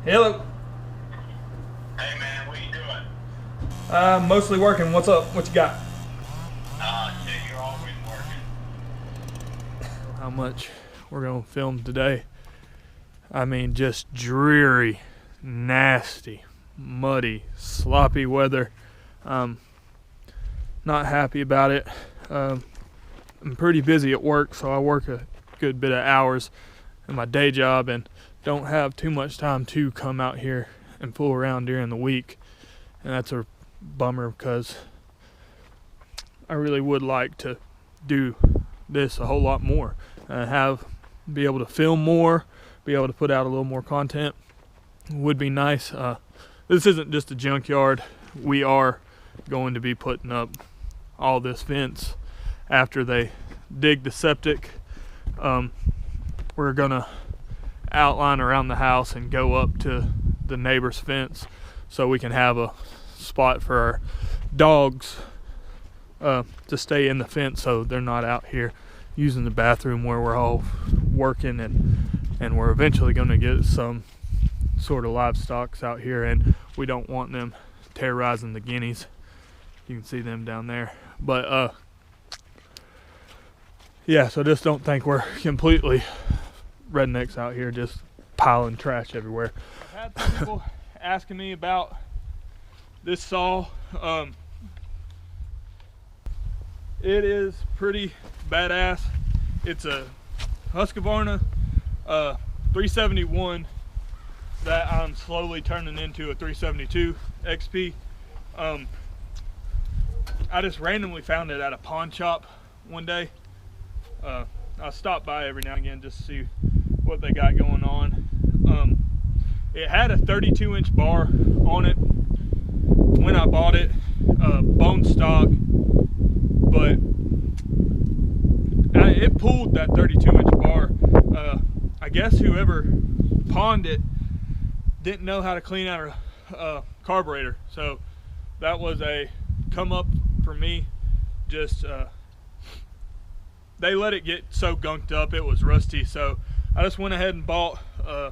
Hello. Hey man, what you doing? Mostly working. What's up? What you got? Shit, you're always working. How much we're gonna film today. I mean, just dreary, nasty, muddy, sloppy weather. Not happy about it. I'm pretty busy at work, so I work a good bit of hours in my day job and don't have too much time to come out here and fool around during the week. And that's a bummer because I really would like to do this a whole lot more. Be able to film more, be able to put out a little more content would be nice. This isn't just a junkyard. We are going to be putting up all this fence after they dig the septic. We're gonna outline around the house and go up to the neighbor's fence so we can have a spot for our dogs to stay in the fence so they're not out here using the bathroom where we're all working, and we're eventually going to get some sort of livestock out here, and we don't want them terrorizing the guineas. You can see them down there. But yeah, so just don't think we're completely rednecks out here just piling trash everywhere. I've had some people asking me about this saw. It is pretty badass. It's a Hookeroon 371 that I'm slowly turning into a 372 XP. I just randomly found it at a pawn shop one day. I stop by every now and again just to see what they got going on. It had a 32-inch bar on it when I bought it, bone stock, but it pulled that 32-inch bar. I guess whoever pawned it didn't know how to clean out a carburetor, so that was a come up for me. Just they let it get so gunked up it was rusty, so I just went ahead and bought a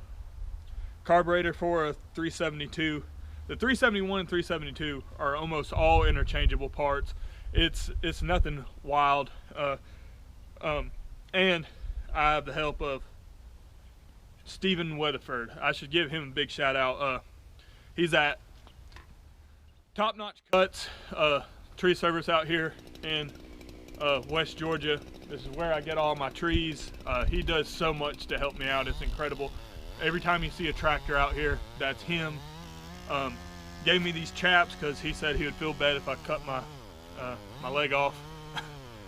carburetor for a 372. The 371 and 372 are almost all interchangeable parts. It's nothing wild, and I have the help of Stephen Weatherford. I should give him a big shout out. He's at Top Notch Cuts tree service out here in West Georgia. This is where I get all my trees. He does so much to help me out. It's incredible. Every time you see a tractor out here, that's him. Gave me these chaps because he said he would feel bad if I cut my my leg off.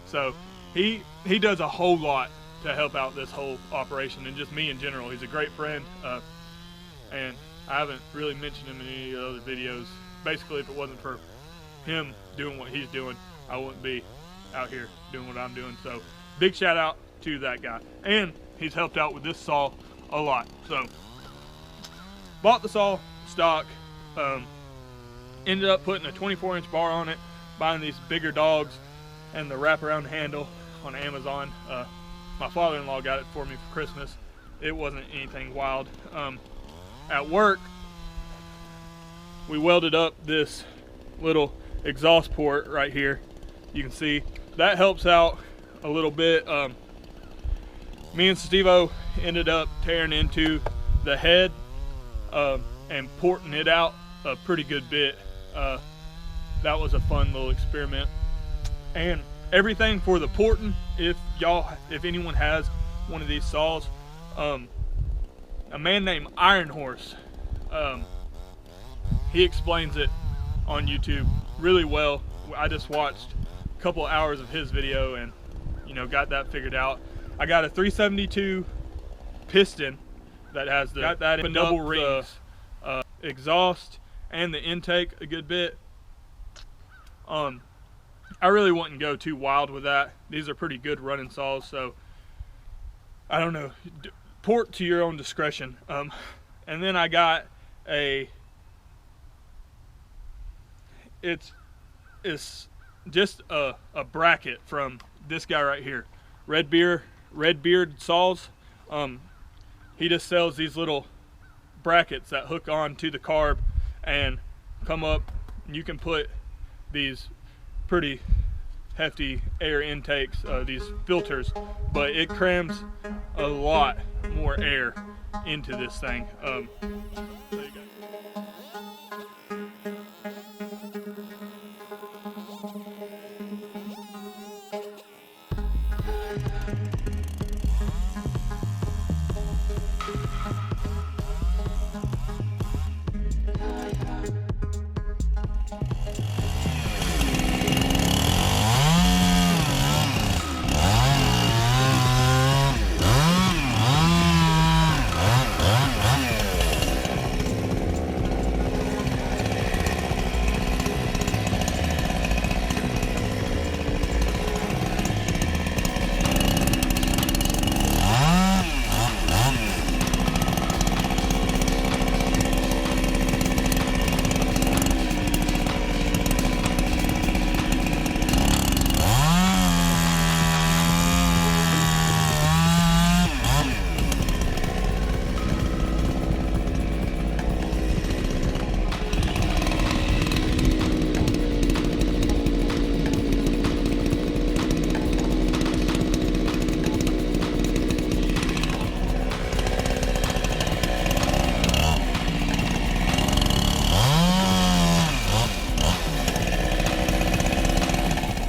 So he does a whole lot to help out this whole operation, and just me in general. He's a great friend, and I haven't really mentioned him in any other videos. Basically, if it wasn't for him doing what he's doing, I wouldn't be out here doing what I'm doing. So big shout out to that guy, and he's helped out with this saw a lot. So bought the saw stock, ended up putting a 24-inch bar on it, buying these bigger dogs and the wraparound handle on Amazon. My father-in-law got it for me for Christmas. It wasn't anything wild. At work, we welded up this little exhaust port right here. You can see that helps out a little bit. Me and Steve-O ended up tearing into the head and porting it out a pretty good bit. That was a fun little experiment. And everything for the porting, if anyone has one of these saws, a man named Iron Horse, he explains it on YouTube really well. I just watched a couple hours of his video and got that figured out. I got a 372 piston that has got that in double rings, exhaust and the intake a good bit. I really wouldn't go too wild with that. These are pretty good running saws, so I don't know, port to your own discretion. And then I got it's just a bracket from this guy right here, Redbeard Saws. He just sells these little brackets that hook on to the carb and come up. You can put these pretty hefty air intakes, these filters, but it crams a lot more air into this thing. So you got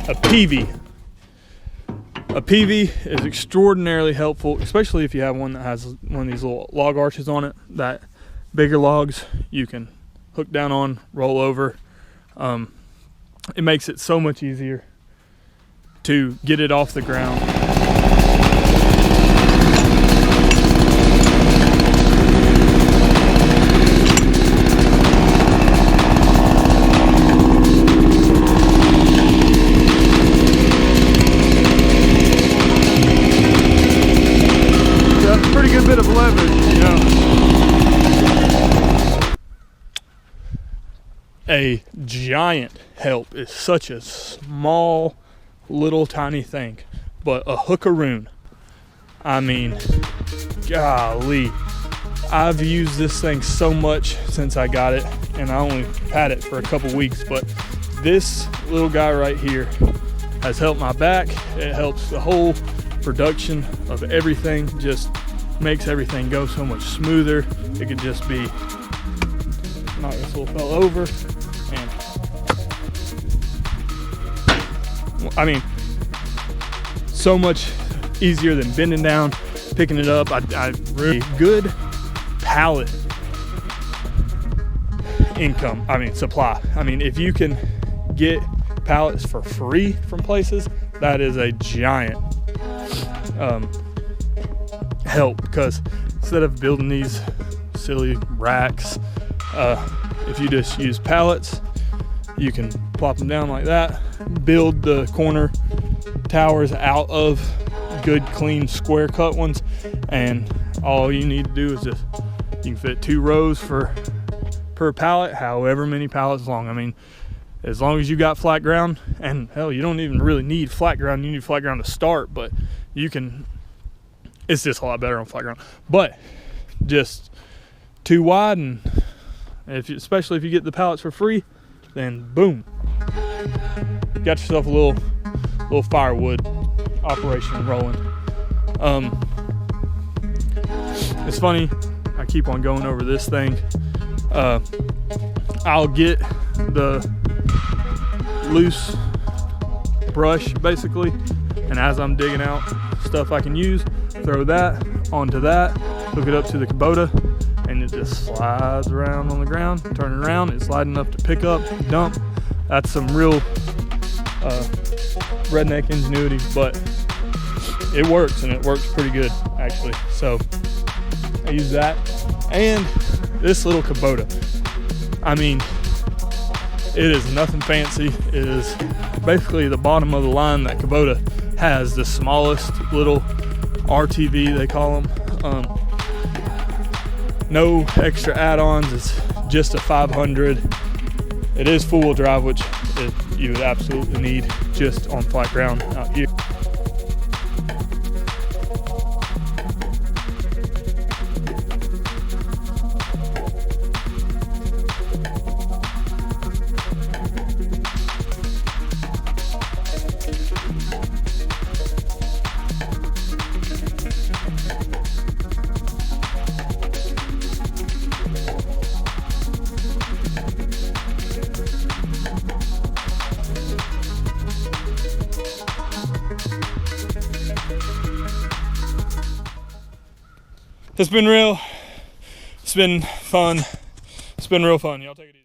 a peavey. A peavey is extraordinarily helpful, especially if you have one that has one of these little log arches on it. That bigger logs you can hook down on, roll over. It makes it so much easier to get it off the ground. Bit of leverage, you know. A giant help is such a small, little, tiny thing, but a Hookeroon. I mean, golly, I've used this thing so much since I got it, and I only had it for a couple weeks, but this little guy right here has helped my back. It helps the whole production of everything, just makes everything go so much smoother. It could just be knock this little fella over, and I mean, so much easier than bending down, picking it up. I really good pallet income. I mean, supply. I mean, if you can get pallets for free from places, that is a giant help, because instead of building these silly racks, if you just use pallets, you can plop them down like that, build the corner towers out of good clean square cut ones, and all you need to do is just, you can fit 2 rows per pallet, however many pallets long. I mean, as long as you got flat ground, and hell, you don't even really need flat ground, you need flat ground to start, but you can, it's just a lot better on flat ground. But just 2 wide, and especially if you get the pallets for free, then boom, got yourself a little firewood operation rolling. It's funny, I keep on going over this thing. I'll get the loose brush basically, and as I'm digging out stuff I can use, throw that onto that, hook it up to the Kubota, and it just slides around on the ground, turn it around, it's sliding up to pick up, dump. That's some real redneck ingenuity, but it works, and it works pretty good actually. So I use that, and this little Kubota, I mean, it is nothing fancy. It is basically the bottom of the line. That Kubota has the smallest little RTV, they call them. No extra add-ons. It's just a 500. It is four-wheel drive, which you would absolutely need just on flat ground out here. It's been real. It's been fun. It's been real fun. Y'all take it easy.